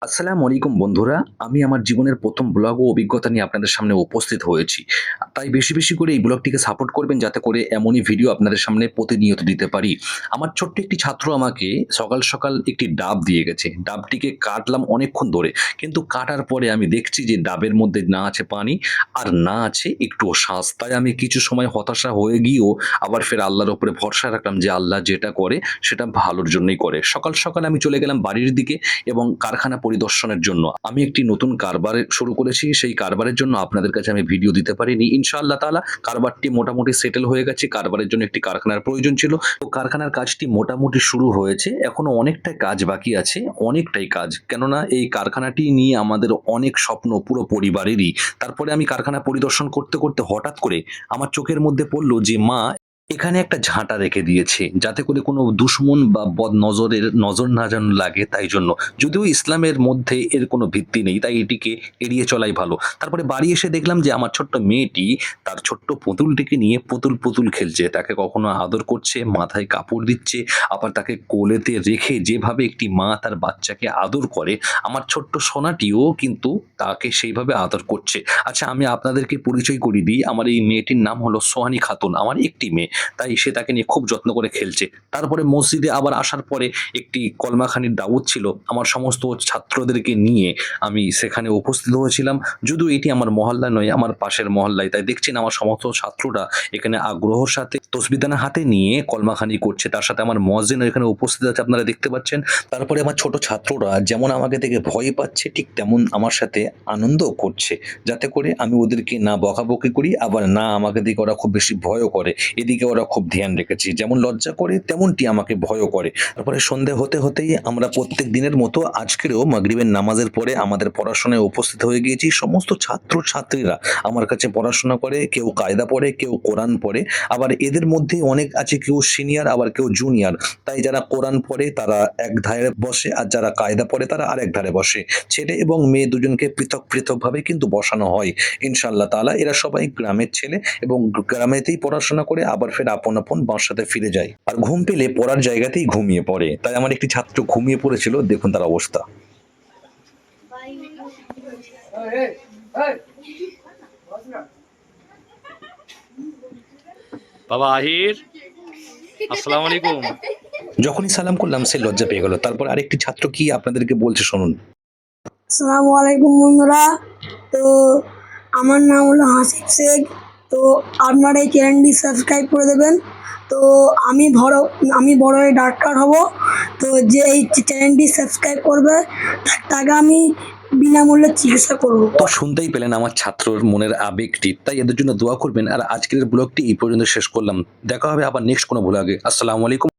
আসসালামু আলাইকুম বন্ধুরা। আমি আমার জীবনের ১ম ব্লগ ও অভিজ্ঞতা নিয়ে আপনাদের সামনে উপস্থিত হয়েছি। তাই বেশি করে এই ব্লগটিকে সাপোর্ট করবেন যাতে করে এমনই ভিডিও আপনাদের সামনে প্রতিনিয়ত দিতে পারি। আমার ছোট্ট একটি ছাত্র আমাকে সকাল একটি ডাব দিয়ে গেছে। ডাবটিকে কাটলাম অনেকক্ষণ ধরে। কিন্তু কাটার পরে আমি দেখছি যে ডাবের মধ্যে না আছে পানি আর না আছে একটুও শাঁস। তাই আমি কিছু সময় হতাশা হয়ে গিয়েও আবার ফের আল্লাহর উপরে ভরসা রাখলাম যে আল্লাহ যেটা করে সেটা ভালোর জন্যই করে। সকাল আমি চলে গেলাম বাড়ির দিকে এবং কারখানা পরিদর্শনের জন্য। আমি একটি নতুন কারবার শুরু করেছি। সেই কারবারের জন্য আপনাদের কাছে আমি ভিডিও দিতে পারিনি। ইনশাআল্লাহ তাআলা কারবারটি মোটামুটি সেটেল হয়ে গেছে। কারবারের জন্য একটি কারখানার প্রয়োজন ছিল। তো কারখানার কাজটি মোটামুটি শুরু হয়েছে। এখনো অনেকটাই কাজ বাকি আছে, অনেকটাই কাজ। কেননা এই কারখানাটি নিয়ে আমাদের অনেক স্বপ্ন পুরো পরিবারেরই। তারপরে আমি কারখানা পরিদর্শন করতে হঠাৎ করে আমার চোখের মধ্যে পড়ল যে মা এখানে একটা ঝাঁটা রেখে দিয়েছে যাতে করে কোনো দুশমন বা বদনজরের নজর না যেন লাগে তাই জন্য। যদিও ইসলামের মধ্যে এর কোনো ভিত্তি নেই তাই এটিকে এড়িয়ে চলাই ভালো। তারপরে বাড়ি এসে দেখলাম যে আমার ছোট্ট মেয়েটি তার ছোট্ট পুতুলটিকে নিয়ে পুতুল খেলছে। তাকে কখনো আদর করছে, মাথায় কাপড় দিচ্ছে, আবার তাকে কোলেতে রেখে যেভাবে একটি মা তার বাচ্চাকে আদর করে, আমার ছোট্ট সোনাটিও কিন্তু তাকে সেইভাবে আদর করছে। আচ্ছা, আমি আপনাদেরকে পরিচয় করিয়ে দিই। আমার এই মেয়েটির নাম হলো সোহানী খাতুন। আমার একটি মেয়ে। তাই সে তাকে নিয়ে খুব যত্ন করে খেলছে। তারপরে মসজিদে আবার আসার পরে একটি কলমাখানির দাওয়াত ছিল। আমার সমস্ত ছাত্রদেরকে নিয়ে আমি সেখানে উপস্থিত হয়েছিলাম। যদিও এটি আমার মহল্লা নয়, আমার পাশের মহল্লায়। তাই দেখছেন আমার সমস্ত ছাত্ররা এখানে আগ্রহর সাথে তসবিদানা হাতে নিয়ে কলমাখানি করছে। তার সাথে আমার মুয়াজ্জিনও এখানে উপস্থিত আছে, আপনারা দেখতে পাচ্ছেন। তারপরে আমার ছোট ছাত্ররা যেমন আমাকে দেখে ভয় পাচ্ছে ঠিক তেমন আমার সাথে আনন্দও করছে। যাতে করে আমি ওদেরকে না বকাবকি করি আবার না আমাকে দেখে ওরা খুব বেশি ভয়ও করে। এদিকে ওরা খুব ধ্যান রেখেছে। যেমন লজ্জা করে তেমনটি আমাকে ভয়ও করে। তারপরে সন্ধে হতেই আমরা প্রত্যেক দিনের মতো আজকেরও মাগরিবের নামাজের পরে আমাদের পড়াশোনায় উপস্থিত হয়ে গিয়েছি। সমস্ত ছাত্রছাত্রীরা আমার কাছে পড়াশোনা করে, কেউ কায়দা পড়ে, কেউ কোরআন পড়ে। আবার এদের মধ্যে অনেক আছে কেউ সিনিয়র আবার কেউ জুনিয়র। তাই যারা কোরআন পড়ে তারা এক ধারে বসে আর যারা কায়দা পড়ে তারা আরেক ধারে বসে। ছেলে এবং মেয়ে দুজনকে পৃথকভাবে কিন্তু বসানো হয়। ইনশাআল্লাহ তাআলা এরা সবাই গ্রামের ছেলে এবং গ্রামেতেই পড়াশোনা করে আবার ফের আপন বাসাতে ফিরে যায়। আর ঘুম পেলে পড়ার জায়গাতেই ঘুমিয়ে পড়ে। তাই আমার একটি ছাত্র ঘুমিয়ে পড়েছিল, দেখুন তার অবস্থা। বাবা আহির, আসসালামু আলাইকুম। যখনই সালাম করলাম সে লজ্জা পেয়ে গেল। তারপর আরেকটি ছাত্র কি আপনাদেরকে বলছে শুনুন। আসসালামু আলাইকুম বন্ধুরা। তো আমার নাম হলো হাসিব শেখ। তো আপনারা এই চ্যানেলটি সাবস্ক্রাইব করে দেবেন। তো আমি বড় হয়ে ডাক্তার হব। তো যে এই চ্যানেলটি সাবস্ক্রাইব করবে তাকে আমি বিনামূল্যে চিকিৎসা করব। তো শুনতেই পেলেন আমার ছাত্রর মনের আবেগটি। তাই এদের জন্য দোয়া করবেন। আর আজকের ব্লগটি এই পর্যন্ত শেষ করলাম। দেখা হবে আবার নেক্সট কোনো ব্লগে। আসসালামু আলাইকুম।